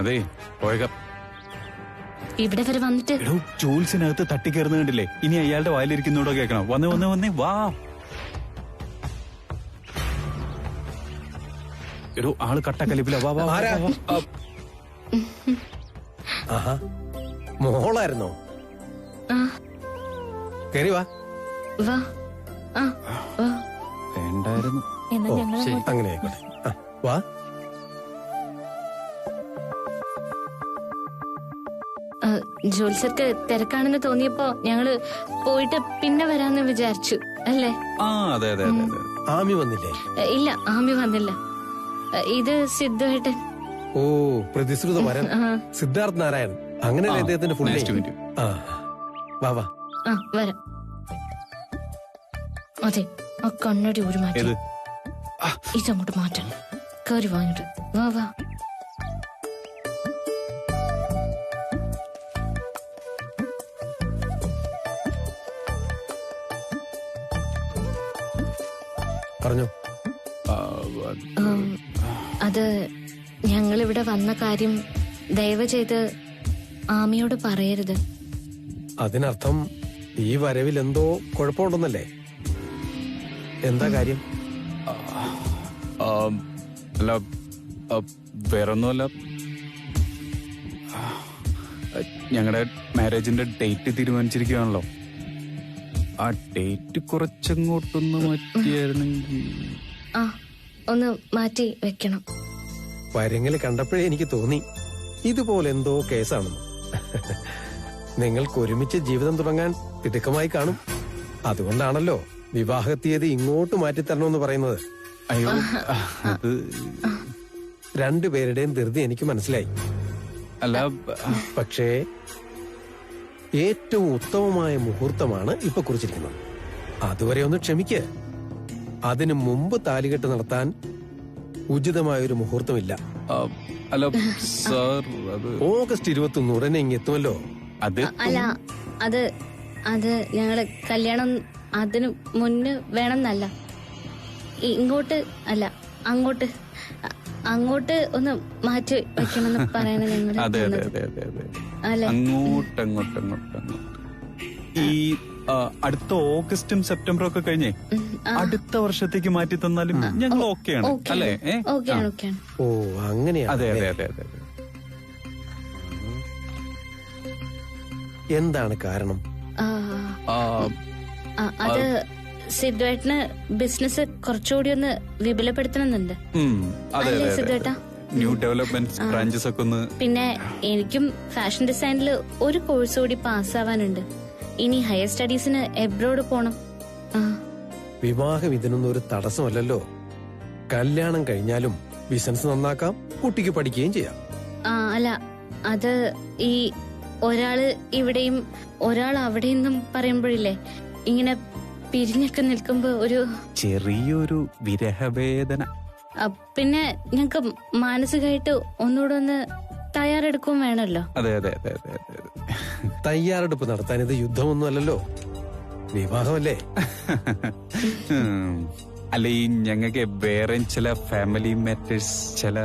അതെ പോയേക്കാം. ഇവിടെ വരെ വന്നിട്ട് ജോൽസിനകത്ത് തട്ടിക്കയറുന്ന കണ്ടില്ലേ? ഇനി അയാളുടെ വായിലിരിക്കുന്നോടോ കേൾക്കണം. വന്നേ വാ. എടോ ആള് കട്ടക്കലിപ്പില്ല. വാ വാ. മോളായിരുന്നോ? കേറി വാ. വേണ്ടായിരുന്നു. അങ്ങനെ ആയിക്കോട്ടെ. വാ. ജോത്സ്യർക്ക് തിരക്കാണെന്ന് തോന്നിയപ്പോ ഞങ്ങള് പോയിട്ട് പിന്നെ വരാന്ന് വിചാരിച്ചു അല്ലേ? അതെ അതെ അതെ. ആമി വന്നില്ലേ? ഇല്ല, ആമി വന്നില്ല. ഇത് സിദ്ധുവേട്ടൻ. ഓ, പ്രതിശ്രുത വരൻ സിദ്ധാർത്ഥ് നാരായണൻ. അങ്ങനെ അദ്ദേഹത്തിന്റെ ഫുൾ നെയിം. വാ വാ. വരാം. അതെ, ആ കണ്ണടി ഒരു മാറ്റി ഇതങ്ങോട്ട് മാറ്റണം. കയറി വാങ്ങിട്ട് വാ വാ. പറഞ്ഞോ. അത് ഞങ്ങളിവിടെ വന്ന കാര്യം ദയവ് ചെയ്ത് ആമിയോട് പറയരുത്. അതിനർത്ഥം ഈ വരവിൽ എന്തോ കുഴപ്പമുണ്ടെന്നല്ലേ? എന്താ കാര്യം? അല്ല, വേറൊന്നുമല്ല. ഞങ്ങളുടെ മാരേജിന്റെ ഡേറ്റ് തീരുമാനിച്ചിരിക്കുകയാണല്ലോ. ആ ഡേറ്റ് കുറച്ചങ്ങോട്ടൊന്ന് മാറ്റിയായിരുന്നെങ്കിൽ. ഒന്ന് മാറ്റി വെക്കണം. വരങ്ങല് കണ്ടപ്പോഴേ എനിക്ക് തോന്നി ഇതുപോലെ എന്തോ കേസാണെന്ന്. നിങ്ങൾക്ക് ഒരുമിച്ച് ജീവിതം തുടങ്ങാൻ തിടുക്കമായി കാണും. അതുകൊണ്ടാണല്ലോ വിവാഹ തീയതി ഇങ്ങോട്ട് മാറ്റിത്തരണമെന്ന് പറയുന്നത്. അയ്യോ, രണ്ടുപേരുടെയും ധൃതി എനിക്ക് മനസ്സിലായി. അല്ല, പക്ഷേ ഏറ്റവും ഉത്തമമായ മുഹൂർത്തമാണ് ഇപ്പൊ കുറിച്ചിരിക്കുന്നത്. അതുവരെ ഒന്ന് ക്ഷമിക്ക്. അതിനു മുമ്പ് താലികെട്ട് നടത്താൻ ഉചിതമായൊരു മുഹൂർത്തമില്ല. അല്ല സാർ, ഓഗസ്റ്റ് 21 ഉടനെ ഇങ്ങെത്തുമല്ലോ. അല്ല, അത് ഞങ്ങള് കല്യാണം അതിനു മുന്നേ വേണമെന്നല്ല. ഇങ്ങോട്ട് അല്ല, അങ്ങോട്ട് ഒന്ന് മാറ്റി വെക്കണമെന്ന് പറയണ ഞങ്ങൾ. അതെ അതെ അതെ അതെ അതെ. അങ്ങോട്ട് ഈ അടുത്ത ഓഗസ്റ്റും സെപ്റ്റംബറും ഒക്കെ കഴിഞ്ഞേ അടുത്ത വർഷത്തേക്ക് മാറ്റി തന്നാലും ഞങ്ങൾ ഓക്കെയാണ് അല്ലേ? ഓ, അങ്ങനെയാണ്. അതെ അതെ അതെ അതെ. എന്താണ് കാരണം? അത് സിദ്ധുവേട്ടന് ബിസിനസ് കുറച്ചുകൂടി ഒന്ന് വിപുലപ്പെടുത്തണമെന്നുണ്ട്. സിദ്ധുവേട്ടാ, ന്യൂ ഡെവലപ്മെന്റ് ബ്രാഞ്ചസ് ഒക്കെ ഒന്ന്. പിന്നെ എനിക്കും ഫാഷൻ ഡിസൈനിൽ ഒരു കോഴ്സ് കൂടി പാസ്സാവാനുണ്ട്. ഇനി ഹയർ സ്റ്റഡീസിന് എബ്രോഡ് പോണം. വിവാഹം ഇതിനൊന്നും ഒരു തടസ്സമല്ലല്ലോ. കല്യാണം കഴിഞ്ഞാലും ബിസിനസ് നന്നാക്കാം, കുട്ടിക്ക് പഠിക്കുകയും ചെയ്യാം. അല്ല, അത് ഈ ഒരാള് ഇവിടെയും ഒരാൾ അവിടെയെന്നും പറയുമ്പോഴില്ലേ ഇങ്ങനെ പിരിഞ്ഞൊക്കെ നിൽക്കുമ്പോ ഒരു ചെറിയൊരു വിരഹവേദന. പിന്നെ ഞങ്ങക്ക് മാനസികമായിട്ട് ഒന്നുകൂടെ ഒന്ന് തയ്യാറെടുക്കും വേണമല്ലോ. അതെ അതെ അതെ അതെ അതെ. തയ്യാറെടുപ്പ് നടത്താൻ ഇത് യുദ്ധമൊന്നും അല്ലല്ലോ, വിവാഹമല്ലേ? അല്ല, ഈ ഞങ്ങൾക്ക് വേറെ ചില ഫാമിലി മാറ്റേഴ്സ് ചില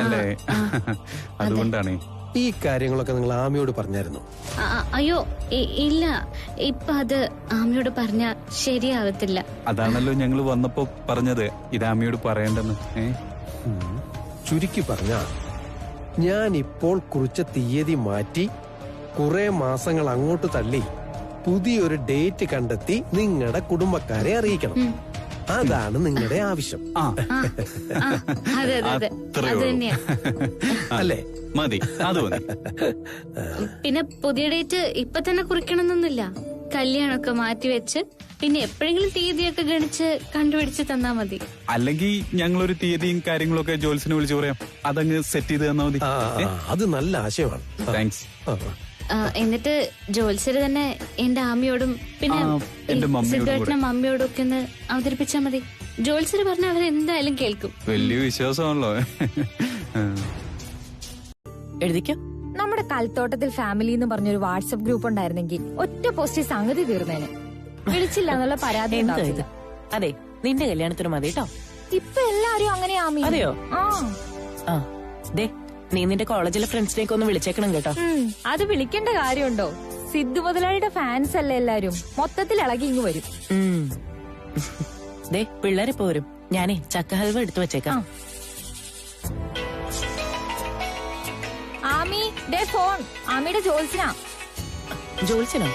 അല്ലേ, അതുകൊണ്ടാണ്. ഈ കാര്യങ്ങളൊക്കെ നിങ്ങൾ ആമിയോട് പറഞ്ഞായിരുന്നു? അയ്യോ ഇല്ല, ഇപ്പൊ അത് ആമിയോട് പറഞ്ഞ ശരിയാവത്തില്ല. അതാണല്ലോ ഞങ്ങൾ വന്നപ്പോ പറഞ്ഞത്, ഇത് ആമിയോട് പറയണ്ടെന്ന്. ചുരുക്കി പറഞ്ഞ, ഞാൻ ഇപ്പോൾ കുറിച്ച തീയതി മാറ്റി കുറെ മാസങ്ങൾ അങ്ങോട്ട് തള്ളി പുതിയൊരു ഡേറ്റ് കണ്ടെത്തി നിങ്ങളുടെ കുടുംബക്കാരെ അറിയിക്കണം. അതാണ് നിങ്ങളുടെ ആവശ്യം. അല്ലേ? മതി, അത് മതി. പിന്നെ പുതിയ ഡേറ്റ് ഇപ്പൊ തന്നെ കുറിക്കണമെന്നൊന്നുമില്ല. കല്യാണമൊക്കെ മാറ്റിവെച്ച് പിന്നെ എപ്പോഴെങ്കിലും തീയതിയൊക്കെ ഗണിച്ച് കണ്ടുപിടിച്ച് തന്നാ മതി. അല്ലെങ്കിൽ ഞങ്ങളൊരു തീയതിയും കാര്യങ്ങളൊക്കെ ജോൽസിനെ വിളിച്ചു പറയാം, അതങ്ങ് സെറ്റ് ചെയ്ത് തന്നാ മതി. അത് നല്ല ആശയമാണ്. താങ്ക്സ്. എന്നിട്ട് ജോത്സ്യര് തന്നെ എന്റെ ആമിയോടും പിന്നെ സിദ്ധുവേട്ടന്റെ മമ്മിയോടും ഒക്കെ ഒന്ന് അവതരിപ്പിച്ചാ മതി. ജോത്സ്യര് പറഞ്ഞ അവരെന്തായാലും കേൾക്കും. വലിയ വിശ്വാസമാണല്ലോ. എഴുതിക്കോ. നമ്മുടെ കൽത്തോട്ടത്തിൽ ഫാമിലി എന്ന് പറഞ്ഞൊരു വാട്സ്ആപ്പ് ഗ്രൂപ്പ് ഉണ്ടായിരുന്നെങ്കിൽ ഒറ്റ പോസ്റ്റ് സംഗതി തീർന്നേനെ. വിളിച്ചില്ല എന്നുള്ള പരാതി. അതെ, നിന്റെ കല്യാണത്തിന് മതി കേട്ടോ. ഇപ്പൊ എല്ലാരും അങ്ങനെയാ. അതെയോ? ആ, ദേ നീ നിന്റെ കോളേജിലെ ഫ്രണ്ട്സിനെയൊക്കെ ഒന്ന് വിളിച്ചേക്കണം കേട്ടോ. അത് വിളിക്കേണ്ട കാര്യമുണ്ടോ? സിദ്ധു മുതലാളിയുടെ ഫാൻസ് അല്ലേ എല്ലാരും, മൊത്തത്തിൽ ഇളകി ഇങ്ങ് വരും. ദേ പിള്ളേരിപ്പോ വരും. ഞാനേ ചക്ക ഹൽവ എടുത്തു വെച്ചേക്കാം. ആമി ദേ ഫോൺ. ആമിയുടെ ജോത്സ്യനാ. ജോത്സ്യനോ?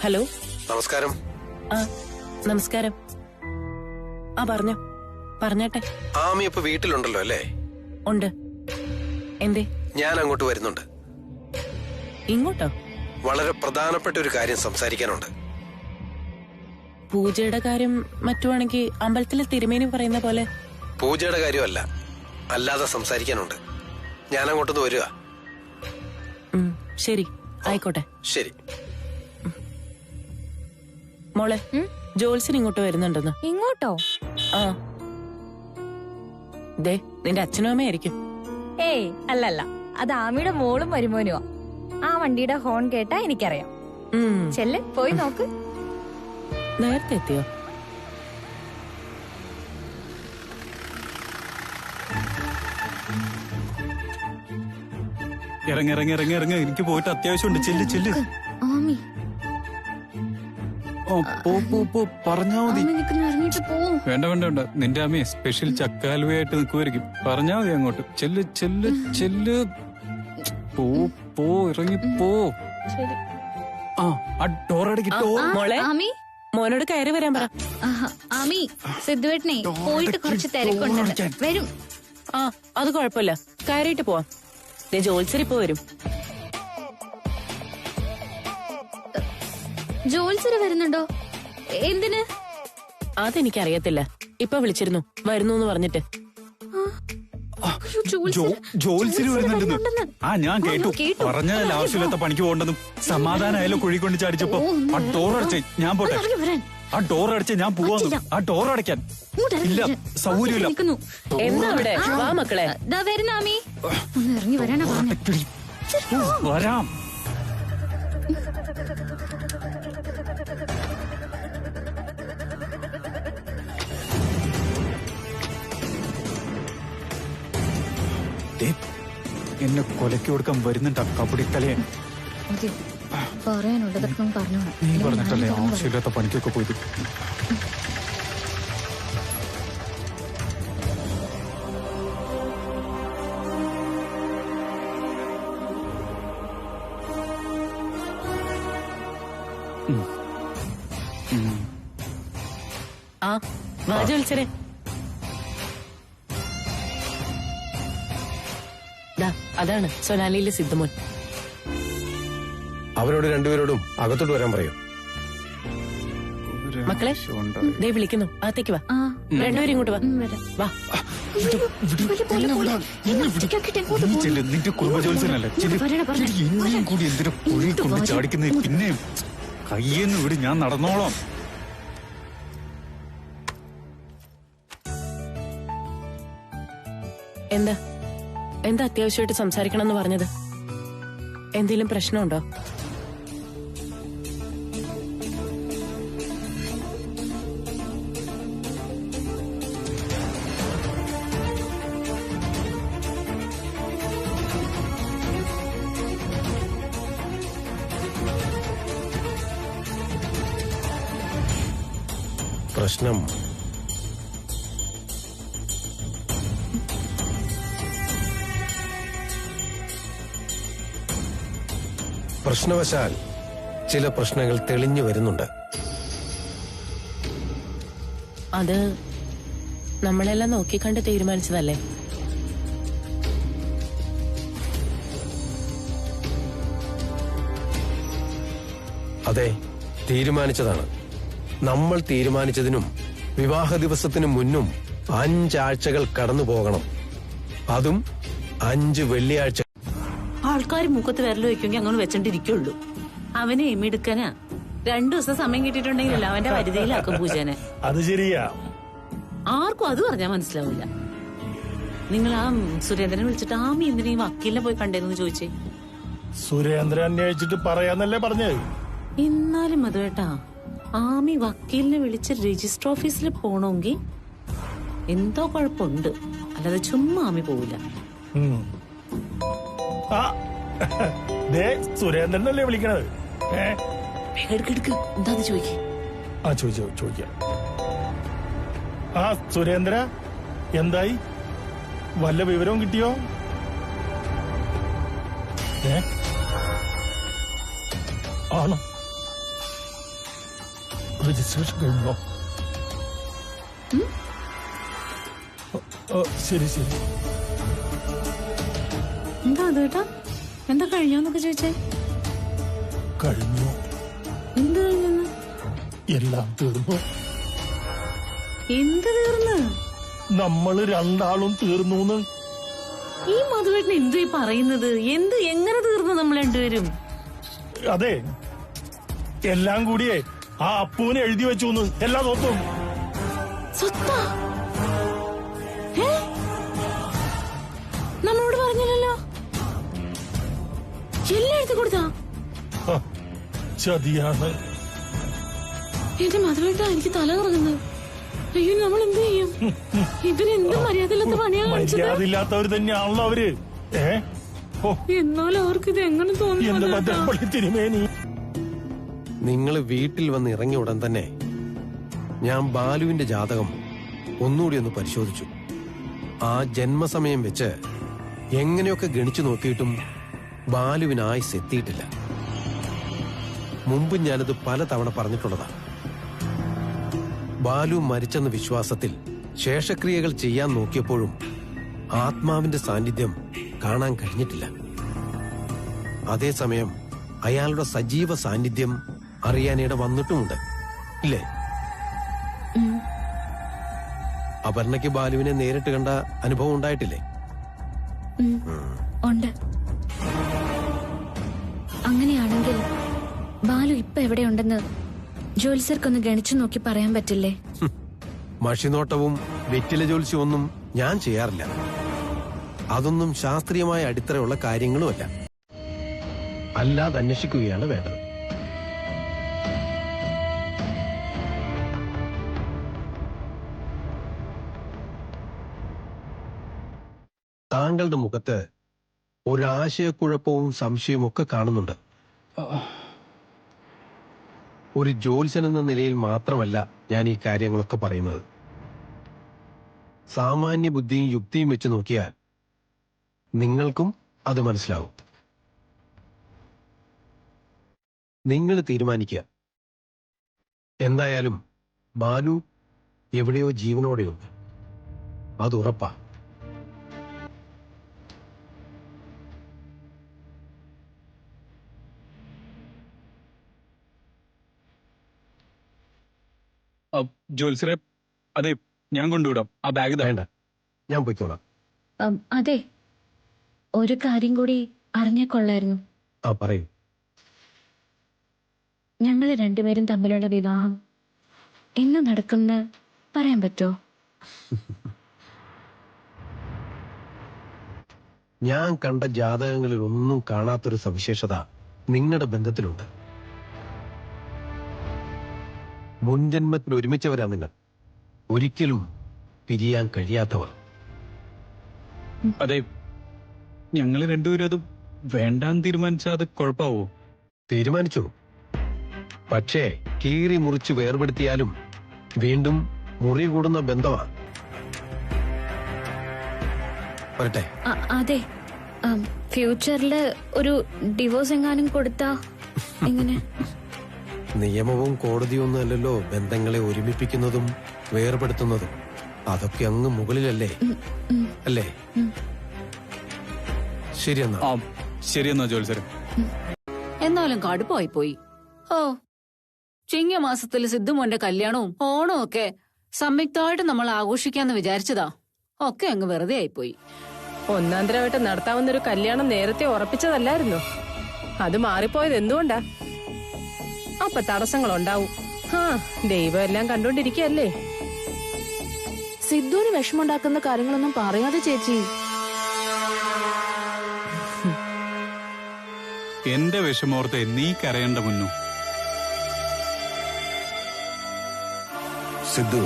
ഹലോ, നമസ്കാരം. ആ നമസ്കാരം. ആ പറഞ്ഞേട്ടെ. ആമി ഇപ്പൊ വീട്ടിലുണ്ടല്ലോ അല്ലേ? ഉണ്ട്. എന്തേ? ഞാൻ അങ്ങോട്ട് വരുന്നുണ്ട്. ഇങ്ങോട്ടോ? വളരെ പ്രധാനപ്പെട്ട ഒരു കാര്യം സംസാരിക്കാനുണ്ട്. പൂജയുടെ കാര്യം മറ്റുവാണെങ്കിൽ അമ്പലത്തിലെ തിരുമേനി പറയുന്ന പോലെ. പൂജയുടെ കാര്യമല്ല, അല്ലാതെ സംസാരിക്കാനുണ്ട്. ഞാൻ അങ്ങോട്ടൊന്ന് വരിക. ശരി, ആയിക്കോട്ടെ. ശരി മോളെ, ജോത്സ്യൻ ഇങ്ങോട്ട് വരുന്നുണ്ടെന്ന്. ഇങ്ങോട്ടോ? ആ ദേ നിന്റെ അച്ഛനും അമ്മയായിരിക്കും. ഏയ് അല്ലല്ല, അത് ആമിയുടെ മോളും വരുമോനുവാ. ആ വണ്ടിയുടെ ഹോൺ കേട്ടാ എനിക്കറിയാം. ചെല്ല്, പോയി നോക്ക്. നേരത്തെ എത്തിയോ? ഇറങ്ങി എനിക്ക് പോയിട്ട് അത്യാവശ്യമുണ്ട്. ചെല്ല്. ആമി പോ പറഞ്ഞാ മതി. ഇറങ്ങിട്ട് പോ. വേണ്ട നിന്റെ അമ്മയെ സ്പെഷ്യൽ ചക്കാലുവയായിട്ട് നിൽക്കുമായിരിക്കും. പറഞ്ഞാ മതി അങ്ങോട്ട്. ചെല്ല്. പോ ഇറങ്ങി പോ. ആ ഡോറടക്കി. മോളെ, ആമി മോനോട് കയറി വരാൻ പറ. ആമി സിദ്ധുവേട്ടനെ പോയിട്ട് കുറച്ച് തിരക്കുണ്ട്, വരും. ആ അത് കുഴപ്പമില്ല, കയറിയിട്ട് പോവാം. ദേ ജോത്സ്യൻ ഇപ്പൊ വരും. ജോത്സ്യര് വരുന്നുണ്ടോ? എന്തിന്? അതെനിക്കറിയത്തില്ല. ഇപ്പൊ വിളിച്ചിരുന്നു, വരുന്നു എന്ന് പറഞ്ഞിട്ട്. ജോത്സ്യര് വരുന്നുണ്ടെന്ന്. ആ ഞാൻ കേട്ടു. പറഞ്ഞതല്ല ആവശ്യമില്ലാത്ത പണിക്ക് പോകണ്ടെന്നും. സമാധാനമായാലും കുഴി കൊണ്ട് ചാടിച്ചപ്പോ ആ ഡോറടച്ചേ ഞാൻ പോട്ടെ. ആ ഡോറടച്ചേ ഞാൻ പോവാന്ന്. ആ ഡോറടയ്ക്കാൻ ഇല്ല, സൗകര്യമില്ല. എന്താ അവിടെ? വാ മക്കളെ. വരുന്ന ആമി, ഒന്ന് ഇറങ്ങി വരാനാ പറഞ്ഞത്. വരാം. എന്നെ കൊലക്ക് കൊടുക്കാൻ വരുന്നുണ്ട് കബഡിത്തലയൻ. പറയാനുള്ളതൊക്കെ പറഞ്ഞോളാം. നീ പറഞ്ഞിട്ടല്ലേ ആവശ്യമില്ലാത്ത പണിക്കൊക്കെ പോയത്. ആ വാ ജോത്സ്യരെ. അതാണ് സൊനാലിയിലെ സിദ്ധുമോൻ. അവരോട് രണ്ടുപേരോടും അകത്തോട്ട് വരാൻ പറയൂ. മക്കളെ ദേ വിളിക്കുന്നു, അകത്തേക്ക് വാ. രണ്ടുപേരും ഇങ്ങോട്ട് വാ. വാ. നിന്റെ കുടുംബജോത്സ്യനല്ലേ എന്നെയും കൂടി എന്തിനു കുഴി കൊണ്ട് ചാടിക്കുന്നത്? പിന്നെ കയ്യെന്ന് വിട്, ഞാൻ നടന്നോളാം. എന്താ അത്യാവശ്യമായിട്ട് സംസാരിക്കണം എന്ന് പറഞ്ഞത്? എന്തെങ്കിലും പ്രശ്നമുണ്ടോ? പ്രശ്നം പ്രശ്നവശാൽ ചില പ്രശ്നങ്ങൾ തെളിഞ്ഞു വരുന്നുണ്ട്. അത് നമ്മളെല്ലാം നോക്കിക്കണ്ട് തീരുമാനിച്ചതല്ലേ? അതെ, തീരുമാനിച്ചതാണ്. നമ്മൾ തീരുമാനിച്ചതിനും വിവാഹ ദിവസത്തിനു മുന്നും 5 ആഴ്ചകൾ കടന്നു പോകണം. അതും 5 വെള്ളിയാഴ്ച. ആൾക്കാർ മൂക്കത്ത് വിരൽ വയ്ക്കുമെങ്കിൽ അങ്ങനെ വെച്ചോണ്ടിരിക്കുള്ളൂ. അവനെ മിടുക്കനാ. 2 ദിവസം സമയം കിട്ടിയിട്ടുണ്ടെങ്കിലല്ല അവന്റെ പരിധിയിലാക്കും പൂജനെ. അത് ശരിയാ. ആർക്കും അത് പറഞ്ഞാൽ മനസ്സിലാവില്ല. നിങ്ങൾ ആ സുരേന്ദ്രനെ വിളിച്ചിട്ട് ആമി എന്തിനാ ഈ വക്കീലിനെ പോയി കണ്ടേന്ന് ചോദിച്ചേ. സുരേന്ദ്രൻ അന്വേഷിച്ചിട്ട് പറയാന്നല്ലേ പറഞ്ഞത്. എന്നാലും മധുവേട്ടാ, ആമി വക്കീലിനെ വിളിച്ച് രജിസ്റ്റർ ഓഫീസിൽ പോണമെങ്കിൽ എന്തോ കുഴപ്പമുണ്ട്. അല്ലാതെ ചുമ്മാ ആമി പോവില്ല. ആ ദേ സുരേന്ദ്രനല്ലേ വിളിക്കണത്? എടുക്കെടുക്ക്, എന്താന്ന് ചോദിക്കേ. ആ ചോദിക്കാം. ആ സുരേന്ദ്ര, എന്തായി? വല്ല വിവരവും കിട്ടിയോ? ആണോ? രജിസ്ട്രേഷൻ കഴിഞ്ഞോ? ശരി. എന്താ അത് കേട്ടാ? എന്താ കഴിഞ്ഞോന്നൊക്കെ ചോദിച്ചേ? കഴിഞ്ഞു. എന്ത് കഴിഞ്ഞെന്ന്? എല്ലാം തീർന്നു. എന്ത് തീർന്ന്? നമ്മള് രണ്ടാളും തീർന്നു. ഈ മധുവേട്ടൻ എന്തു പറയുന്നത്? എങ്ങനെ തീർന്നു നമ്മൾ രണ്ടുപേരും? അതെ, എല്ലാം കൂടിയേ ആ അപ്പൂനെ എഴുതി വെച്ചു എല്ലാ സ്വത്തും. സ്വത്താ? നമ്മളോട് പറഞ്ഞില്ലല്ലോ. എല്ലാം എഴുതി കൊടുത്താ? ചതിയാണ്. എന്റെ മധുവേട്ട, എനിക്ക് തല കറങ്ങുന്നത്. അയ്യോ, നമ്മൾ എന്ത് ചെയ്യും? ഇതിനെന്ത് മര്യാദയില്ലാത്ത പണിയാണ് കാണിച്ചത്. മര്യാദയില്ലാത്തവർ തന്നെയാണല്ലോ അവര്. എന്നാലും അവർക്ക് ഇത് എങ്ങനെ തോന്നി? തിരുമേനി, നിങ്ങൾ വീട്ടിൽ വന്ന് ഇറങ്ങിയ ഉടൻ തന്നെ ഞാൻ ബാലുവിന്റെ ജാതകം ഒന്നുകൂടി ഒന്ന് പരിശോധിച്ചു. ആ ജന്മസമയം വെച്ച് എങ്ങനെയൊക്കെ ഗണിച്ചു നോക്കിയിട്ടും ബാലുവിന് ആയുസ് എത്തിയിട്ടില്ല. മുമ്പ് ഞാനത് പലതവണ പറഞ്ഞിട്ടുള്ളതാണ്. ബാലു മരിച്ചെന്ന വിശ്വാസത്തിൽ ശേഷക്രിയകൾ ചെയ്യാൻ നോക്കിയപ്പോഴും ആത്മാവിന്റെ സാന്നിധ്യം കാണാൻ കഴിഞ്ഞിട്ടില്ല. അതേസമയം അയാളുടെ സജീവ സാന്നിധ്യം അറിയാനിട വന്നിട്ടുമുണ്ട്, ഇല്ലേ? അപർണയ്ക്ക് ബാലുവിനെ നേരിട്ട് കണ്ട അനുഭവം ഉണ്ടായിട്ടില്ലേ? ഉണ്ട്. അങ്ങനെയാണെങ്കിൽ ബാലു ഇപ്പൊ എവിടെയുണ്ടെന്ന് ജോലിസർക്കൊന്ന് ഗണിച്ചു നോക്കി പറയാൻ പറ്റില്ലേ? മഷിനോട്ടവും വെറ്റില ജോലിസും ഒന്നും ഞാൻ ചെയ്യാറില്ല. അതൊന്നും ശാസ്ത്രീയമായ അടിത്തറയുള്ള കാര്യങ്ങളുമല്ല. അല്ലാതെ അന്വേഷിക്കുകയാണ് വേണ്ടത്. താങ്കളുടെ മുഖത്ത് ഒരാശയക്കുഴപ്പവും സംശയവും ഒക്കെ കാണുന്നുണ്ട്. ഒരു ജ്യോത്സ്യൻ എന്ന നിലയിൽ മാത്രമല്ല ഞാൻ ഈ കാര്യങ്ങളൊക്കെ പറയുന്നത്. സാമാന്യ ബുദ്ധിയും യുക്തിയും വെച്ച് നോക്കിയാൽ നിങ്ങൾക്കും അത് മനസ്സിലാവും. നിങ്ങൾ തീരുമാനിക്കുക. എന്തായാലും ബാലു എവിടെയോ ജീവനോടെയുണ്ട്, അത് ഉറപ്പാ. ജോത്സ്യരെ, അതെ, ഞാൻ കൊണ്ടുവിടാം. ആ ബാഗ് വേണ്ട, ഞാൻ പോയിക്കോളാം. അതെ, ഒരു കാര്യം കൂടി അറിഞ്ഞാ കൊള്ളായിരുന്നു. ആ, പറയൂ. ഞങ്ങൾ രണ്ടുപേരും തമ്മിലുള്ള വിവാഹം എന്ന് നടക്കുന്ന പറയാൻ പറ്റോ? ഞാൻ കണ്ട ജാതകങ്ങളിൽ ഒന്നും കാണാത്തൊരു സവിശേഷത നിങ്ങളുടെ ബന്ധത്തിലുണ്ട്. മുൻജന്മത്തിൽ ഒരുമിച്ചവരാ നിങ്ങൾ, ഒരിക്കലും പിരിയാൻ കഴിയാത്തവർ. അതെ, ഞങ്ങൾ രണ്ടുപേരും അത് വേണ്ടാന്ന് തീരുമാനിച്ചാൽ അത് കുഴപ്പമാവോ? തീരുമാനിച്ചു. പക്ഷേ കീറി മുറിച്ച് വേർപെടുത്തിയാലും വീണ്ടും മുറി കൂടുന്ന ബന്ധമാണ്. വരട്ടെ. അതെ, ഫ്യൂച്ചറില് ഒരു ഡിവോഴ്സ് എങ്ങാനും കൊടുത്താ എങ്ങനെ? നിയമവും കോടതിയൊന്നും അല്ലല്ലോ ബന്ധങ്ങളെ ഒരുമിപ്പിക്കുന്നതും വേർപെടുത്തുന്നതും. അതൊക്കെ അങ്ങ് മുകളിലല്ലേ, അല്ലേ? ശരിയെന്നാ ജോത്സ്യരെ. എന്നാലും കടുപ്പായി പോയി. ചിങ്ങമാസത്തിൽ സിദ്ധുമോന്റെ കല്യാണവും ഓണവും ഒക്കെ സംയുക്തമായിട്ട് നമ്മൾ ആഘോഷിക്കാന്ന് വിചാരിച്ചതാ. ഒക്കെ അങ്ങ് വെറുതെ ആയിപ്പോയി. ഒന്നാന്തരമായിട്ട് നടത്താവുന്നൊരു കല്യാണം നേരത്തെ ഉറപ്പിച്ചതല്ലായിരുന്നു. അത് മാറിപ്പോയത് എന്തുകൊണ്ടാ? അപ്പൊ തടസ്സങ്ങളുണ്ടാവും. ദൈവം എല്ലാം കണ്ടോണ്ടിരിക്കല്ലേ. സിദ്ധുവിന് വിഷമുണ്ടാക്കുന്ന കാര്യങ്ങളൊന്നും പറയാതെ ചേച്ചി. എന്റെ വിഷമോർത്തെ നീ കരയേണ്ട മുന്നു. സിദ്ധു,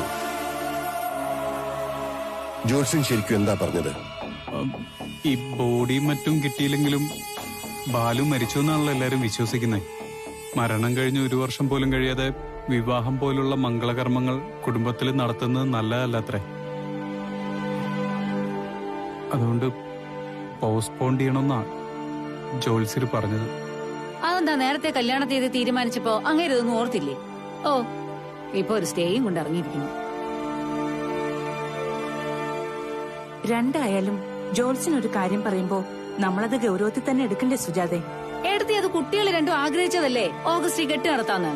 ജോത്സ്യൻ ശരിക്കും എന്താ പറഞ്ഞത്? ഈ ബോഡിയും മറ്റും കിട്ടിയില്ലെങ്കിലും ബാലു മരിച്ചു എന്നാണല്ലോ എല്ലാരും വിശ്വസിക്കുന്നത്. മരണം കഴിഞ്ഞ് 1 വർഷം പോലും കഴിയാതെ വിവാഹം പോലുള്ള മംഗളകർമ്മങ്ങൾ കുടുംബത്തിൽ നടത്തുന്നത് നല്ലതല്ലത്രേ. അതുകൊണ്ട് പോസ്റ്റ്പോൺ ചെയ്യണമെന്നാ ജോത്സ്യർ പറഞ്ഞത്. അതെന്താ നേരത്തെ കല്യാണ തീയതി തീരുമാനിച്ചപ്പോ അങ്ങനെ ഇതൊന്നും ഓർത്തില്ലേ? ഓ, ഇപ്പൊ ഒരു സ്റ്റേയും കൊണ്ട് ഇറങ്ങിയിരിക്കുന്നു. രണ്ടായാലും ജോത്സ്യൻ ഒരു കാര്യം പറയുമ്പോ നമ്മളത് ഗൗരവത്തിൽ തന്നെ എടുക്കണ്ടേ സുജാതെ? എടുത്തി അത് കുട്ടികൾ രണ്ടും ആഗ്രഹിച്ചതല്ലേ ഓഗസ്റ്റ് കെട്ട് നടത്താന്ന്.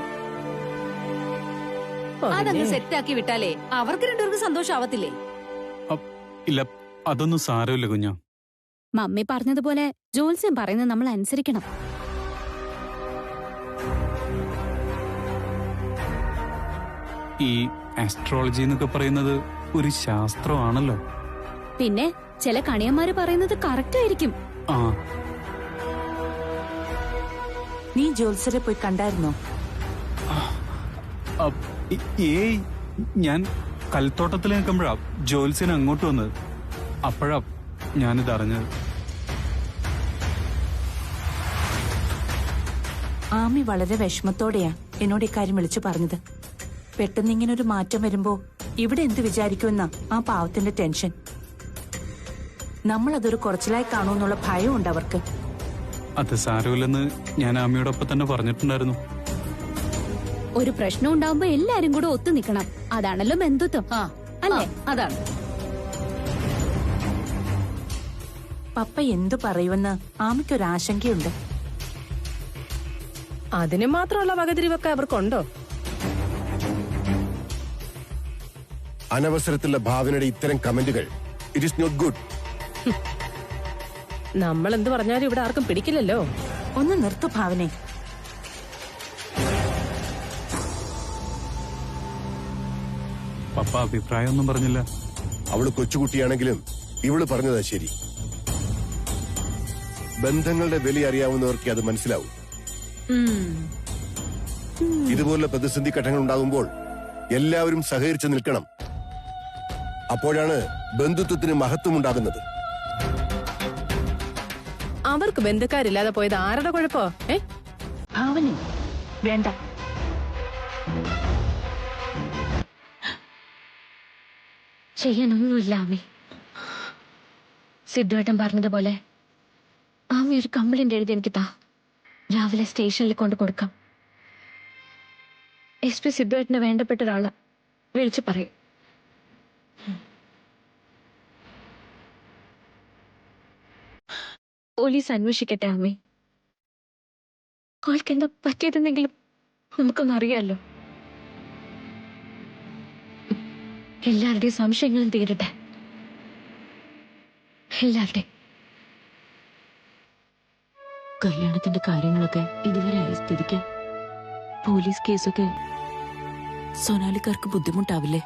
അതങ്ങ് സെറ്റാക്കി വിട്ടാലേ അവർക്ക് രണ്ടുപേർക്ക് സന്തോഷാവത്തില്ലേ? ഇല്ല, അതൊന്നും സാരമില്ല കുഞ്ഞാ. മമ്മി പറഞ്ഞതുപോലെ ജോത്സ്യം പറയുന്നത് നമ്മൾ അനുസരിക്കണം. ഈ ആസ്ട്രോളജി എന്നൊക്കെ പറയുന്നത് ഒരു ശാസ്ത്രമാണല്ലോ. പിന്നെ ചില കണിയന്മാര് പറയുന്നത് കറക്റ്റ് ആയിരിക്കും. ആ, നീ ജോത്സ്യരെ പോയി കണ്ടായിരുന്നോ? ഏയ്, ഞാൻ കൽത്തോട്ടത്തിൽ നിൽക്കുമ്പോഴാ ജോത്സ്യൻ അങ്ങോട്ട് വന്നത്. അപ്പോഴാ ഞാനിത് അറിഞ്ഞത്. ആമി വളരെ വിഷമത്തോടെയാ എന്നോട് ഇക്കാര്യം വിളിച്ചു പറഞ്ഞത്. പെട്ടെന്ന് ഇങ്ങനൊരു മാറ്റം വരുമ്പോ ഇവിടെ എന്ത് വിചാരിക്കുമെന്നാ ആ പാവത്തിന്റെ ടെൻഷൻ. നമ്മളതൊരു കുറച്ചിലായി കാണുമെന്നുള്ള ഭയമുണ്ട് അവർക്ക്. അത് സാരമില്ലെന്ന് ഞാൻ ആമിയോടൊപ്പം തന്നെ പറഞ്ഞിട്ടുണ്ടായിരുന്നു. ഒരു പ്രശ്നം ഉണ്ടാവുമ്പോ എല്ലാരും കൂടെ ഒത്തു നിൽക്കണം. അതാണല്ലോ ബന്ധുത്വം, അല്ലേ? അതാണ്. പപ്പ എന്തു പറയുമെന്ന് ആമിക്കൊരാശങ്കയുണ്ട്. അതിന് മാത്രമുള്ള വകതിരിവൊക്കെ അവർക്കുണ്ടോ? അനവസരത്തിലുള്ള ഭാവനയുടെ ഇത്തരം കമന്റുകൾ ഇറ്റ് ഈസ് നോട്ട് ഗുഡ്. നമ്മൾ എന്ത് പറഞ്ഞാലും ഇവിടെ ആർക്കും പിടിക്കില്ലല്ലോ. ഒന്ന് നിർത്തു ഭാവനെ. പപ്പ അഭിപ്രായമൊന്നും പറഞ്ഞില്ല. അവള് കൊച്ചുകുട്ടിയാണെങ്കിലും ഇവള് പറഞ്ഞതാ ശരി. ബന്ധങ്ങളുടെ വില അറിയാവുന്നവർക്ക് അത് മനസ്സിലാവും. ഇതുപോലുള്ള പ്രതിസന്ധി ഘട്ടങ്ങൾ ഉണ്ടാകുമ്പോൾ എല്ലാവരും സഹകരിച്ച് നിൽക്കണം. അപ്പോഴാണ് ബന്ധുത്വത്തിന് മഹത്വം ഉണ്ടാകുന്നത്. അവർക്ക് ബന്ധുക്കാരില്ലാതെ പോയത് ആരുടെ കുഴപ്പോ? ഭാവനെ വേണ്ട. ചെയ്യാനൊന്നുമില്ല ആമി. സിദ്ധുവേട്ടൻ പറഞ്ഞതുപോലെ ആമി ഒരു കംപ്ലൈന്റ് എഴുതി എനിക്ക് താ. രാവിലെ സ്റ്റേഷനിൽ കൊണ്ട് കൊടുക്കാം. SP സിദ്ധുവേട്ടന് വേണ്ടപ്പെട്ട ഒരാള് വിളിച്ചു പറയും. പോലീസ് അന്വേഷിക്കട്ടെ ആമി. ആൾക്ക് എന്താ പറ്റിയതെന്നെങ്കിലും നമുക്കൊന്നും അറിയാലോ. എല്ലാവരുടെയും സംശയങ്ങളും തീരട്ടെ. എല്ലാവരുടെയും. കല്യാണത്തിന്റെ കാര്യങ്ങളൊക്കെ ഇതുവരെ ആയ സ്ഥിതിക്ക് പോലീസ് കേസൊക്കെ സോനാലിക്കാർക്ക് ബുദ്ധിമുട്ടാവില്ലേ?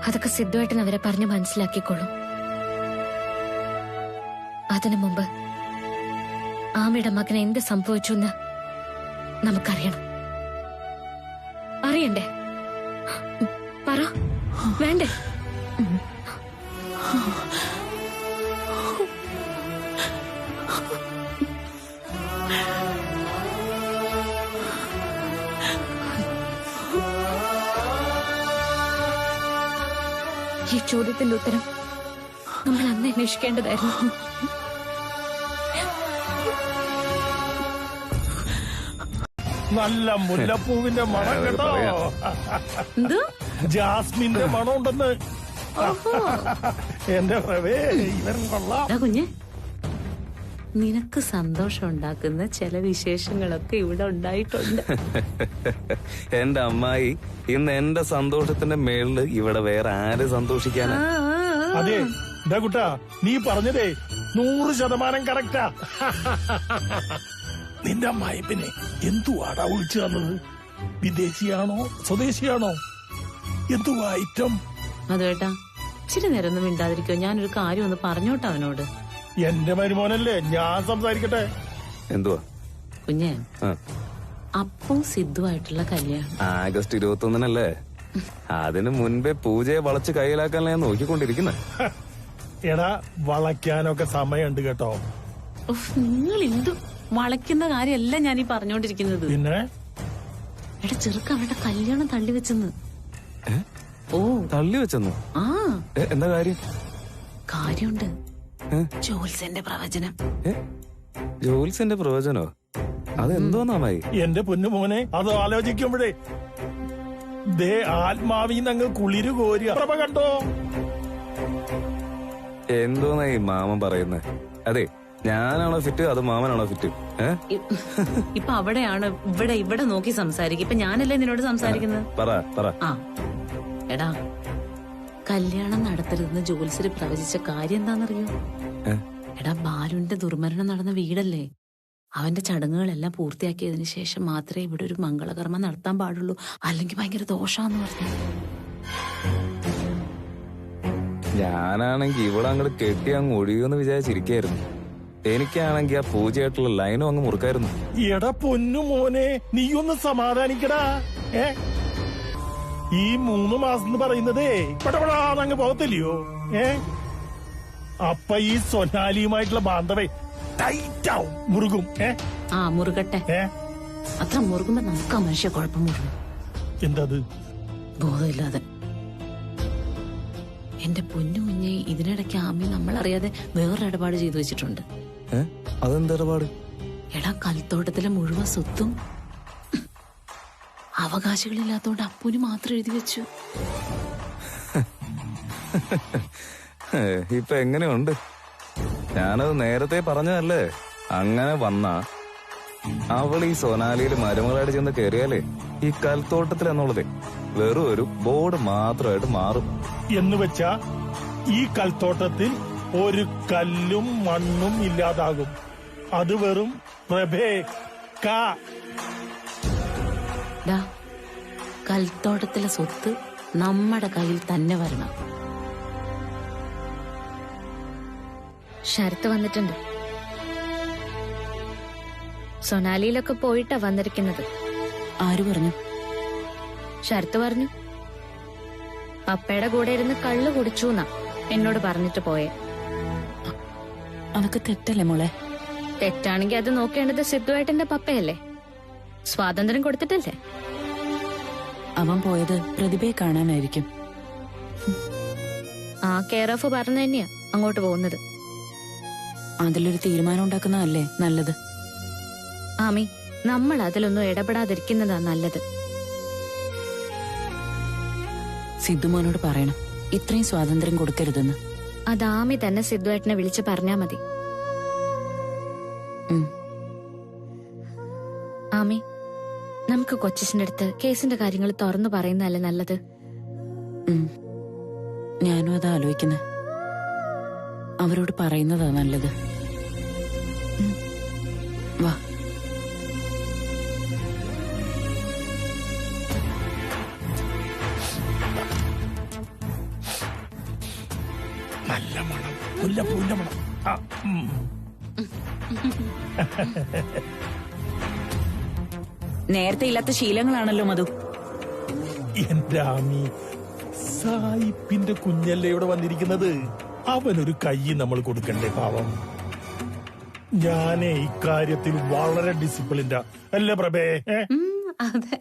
അതൊക്കെ സിദ്ധുവേട്ടൻ അവരെ പറഞ്ഞ് മനസ്സിലാക്കിക്കോളും. അതിനു മുമ്പ് ആമിയുടെ മകന് എന്ത് സംഭവിച്ചു എന്ന് നമുക്കറിയണം. അറിയണ്ടേ? പറ, വേണ്ടേ? ഈ ചോദ്യത്തിന്റെ ഉത്തരം നമ്മൾ അന്ന് അന്വേഷിക്കേണ്ടതായിരുന്നു. നല്ല മുല്ലപ്പൂവിന്റെ മണം കേട്ടോ. ജാസ്മിന്റെ മണം ഉണ്ടെന്ന്. എന്റെ പ്രവേ, ഇവൻ കൊള്ളാം. കുഞ്ഞ്, നിനക്ക് സന്തോഷം ഉണ്ടാക്കുന്ന ചില വിശേഷങ്ങളൊക്കെ ഇവിടെ ഉണ്ടായിട്ടുണ്ട്. എന്റെ അമ്മായി, ഇന്ന് എന്റെ സന്തോഷത്തിന്റെ മേളില് ഇവിടെ വേറെ ആര് സന്തോഷിക്കാനാ? അതെ, എന്താ കുട്ടാ നീ പറഞ്ഞതേ 100% കറക്റ്റാ. നിന്റെ അമ്മായി പിന്നെ എന്തുവാടാ വിളിച്ചു തന്നത്? വിദേശിയാണോ സ്വദേശിയാണോ? എന്തുവാ ഐറ്റം? അതേട്ടാ, ഇച്ചിരി നേരം ഒന്നും മിണ്ടാതിരിക്കോ? ഞാനൊരു കാര്യം ഒന്ന് പറഞ്ഞോട്ടെ അവനോട്. എന്റെ മരുമോനല്ലേ, ഞാൻ സംസാരിക്കട്ടെ. എന്തുവാ കുഞ്ഞേ, അപ്പോ സിദ്ധുവായിട്ടുള്ള കല്യാണം ആഗസ്റ്റ് 21-നല്ലേ? അതിനു മുൻപേ പൂജയെ വളച്ച് കയ്യിലാക്കാൻ ഞാൻ നോക്കിക്കൊണ്ടിരിക്കുന്നത്. എടാ വളയ്ക്കാനൊക്കെ സമയമുണ്ട് കേട്ടോ. നിങ്ങൾ എന്ത് വളയ്ക്കുന്ന കാര്യമല്ല ഞാനീ പറഞ്ഞോണ്ടിരിക്കുന്നത്. പിന്നെ എടാ ചെറുക്ക അവരുടെ കല്യാണം തള്ളി വെച്ചെന്ന്. ഓ തള്ളി വെച്ചെന്നു? ആ എന്താ കാര്യം? കാര്യമുണ്ട്. ജോത്സ്യന്റെ പ്രവചനം. ജോത്സ്യന്റെ പ്രവചനോ? അതെന്തോന്നാമായി? എന്റെ പൊന്നുമോനെ, അത് ആലോചിക്കുമ്പോഴേ ദേ ആത്മാവിന്നങ്ങ് കുളിരു കോരുക. പ്രഭ കണ്ടോ? എന്തോന്നായി മാമൻ പറയുന്നത്? അതെ, ഞാനാണോ ഫിറ്റ് അത് മാമനാണോ ഫിറ്റ്? ഇപ്പൊ അവിടെയാണ് ഇവിടെ നോക്കി സംസാരിക്കും. ഇപ്പൊ ഞാനല്ലേ നിന്നോട് സംസാരിക്കുന്നത്. പറ. ആ എടാ, കല്യാണം നടത്തരുതെന്ന് ജോത്സ്യര് പ്രവചിച്ച കാര്യം എന്താണെന്നറിയോ? എടാ, ബാലുവിന്റെ ദുർമരണം നടന്ന വീടല്ലേ, അവന്റെ ചടങ്ങുകളെല്ലാം പൂർത്തിയാക്കിയതിനു ശേഷം മാത്രമേ ഇവിടെ ഒരു മംഗളകർമ്മം നടത്താൻ പാടുള്ളൂ, അല്ലെങ്കിൽ ഭയങ്കര ദോഷാന്ന് പറഞ്ഞു. ഞാനാണെങ്കി ഇവിടെ അങ്ങോട്ട് കെട്ടി അങ്ങ് ഒഴിയുമെന്ന് വിചാരിച്ചിരിക്കായിരുന്നു. എനിക്കാണെങ്കി ആ പൂജയായിട്ടുള്ള ലൈനും അങ്ങ് മുറുക്കായിരുന്നു. എടാ പൊന്നുമോനെ, നീയൊന്ന് സമാധാനിക്കടാ. ഈ 3 മാസം എന്ന് പറയുന്നതേ പടപടാന്നങ്ങ് പോകത്തില്ലയോ? അപ്പൊ ഈ സൊനാലിയുമായിട്ടുള്ള ബാന്ധവേ ടൈറ്റാവും, മുറുകും. ആ മുറുകട്ടെ. അത്ര മുറുകുമ്പോ നമുക്ക് ആ മനുഷ്യ കുഴപ്പം മുറുകും. എന്തത്? ബോധമില്ലാതെ. എന്റെ പൊന്നു കുഞ്ഞെ, ഇതിനിടയ്ക്ക് ആമി നമ്മളറിയാതെ വേറൊരു ഇടപാട് ചെയ്തു വെച്ചിട്ടുണ്ട്. അതെന്തിടപാട്? എടാ, കൽത്തോട്ടത്തിലെ മുഴുവൻ സ്വത്തും അവകാശികളില്ലാത്തോണ്ട് അപ്പൂന് മാത്രം എഴുതി വെച്ചു. ഇപ്പൊ എങ്ങനെയുണ്ട്? ഞാനത് നേരത്തെ പറഞ്ഞതല്ലേ. അങ്ങനെ വന്നാ അവൾ ഈ സൊനാലിയിൽ മരുമകളായിട്ട് ചെന്ന് കയറിയാലേ ഈ കൽത്തോട്ടത്തിൽ എന്നുള്ളത് വെറും ഒരു ബോർഡ് മാത്രമായിട്ട് മാറും. എന്ന് വെച്ചാ ഈ കൽത്തോട്ടത്തിൽ ഒരു കല്ലും മണ്ണും ഇല്ലാതാകും. അത് വെറും കൽത്തോട്ടത്തിലെ സ്വത്ത് നമ്മുടെ കയ്യിൽ തന്നെ വരണം. ശരത്ത് വന്നിട്ടുണ്ട്. സൊനാലിയിലൊക്കെ പോയിട്ടാ വന്നിരിക്കുന്നത്. ആര് പറഞ്ഞു? ശരത്ത് പറഞ്ഞു. പപ്പയുടെ കൂടെ ഇരുന്ന് കള്ളു കുടിച്ചൂന്നാ എന്നോട് പറഞ്ഞിട്ട് പോയെ. അതൊക്കെ തെറ്റല്ലേ മോളെ? തെറ്റാണെങ്കിൽ അത് നോക്കേണ്ടത് സിദ്ധുവേട്ടന്റെ പപ്പയല്ലേ? സ്വാതന്ത്ര്യം കൊടുത്തിട്ടല്ലേ? അവൻ പോയത് പ്രതിഭയെ കാണാനായിരിക്കും. ആ കെയർ ഓഫ് പറഞ്ഞു തന്നെയാ അങ്ങോട്ട് പോകുന്നത്. അതിലൊരു തീരുമാനം ഉണ്ടാക്കുന്നതല്ലേ നല്ലത്. ആമി, നമ്മൾ അതിലൊന്നും ഇടപെടാതിരിക്കുന്നതാ നല്ലത്. സിദ്ധുമോനോട് പറയണം ഇത്രയും സ്വാതന്ത്ര്യം കൊടുക്കരുതെന്ന്. അത് ആമി തന്നെ സിദ്ധുവേട്ടനെ വിളിച്ച് പറഞ്ഞാ മതി. ആമി, നമുക്ക് കൊച്ചിന്റെ അടുത്ത് കേസിന്റെ കാര്യങ്ങൾ തുറന്നു പറയുന്നതല്ലേ നല്ലത്? ഞാനും അതാ ആലോചിക്കുന്നത്. അവരോട് പറയുന്നതാ നല്ലത്. വാ. നല്ല മണം, പുല്ല മണം. നേരത്തെ ഇല്ലാത്ത ശീലങ്ങളാണല്ലോ മധു. എന്റെ ആമി, സായിപ്പിന്റെ കുഞ്ഞല്ലേ ഇവിടെ വന്നിരിക്കുന്നത്. അവനൊരു കൈ നമ്മൾ കൊടുക്കണ്ടേ? പാവം. ഞാനേ ഇക്കാര്യത്തിൽ വളരെ ഡിസിപ്ലിൻഡാ അല്ലേ പ്രഭേ? അതെ.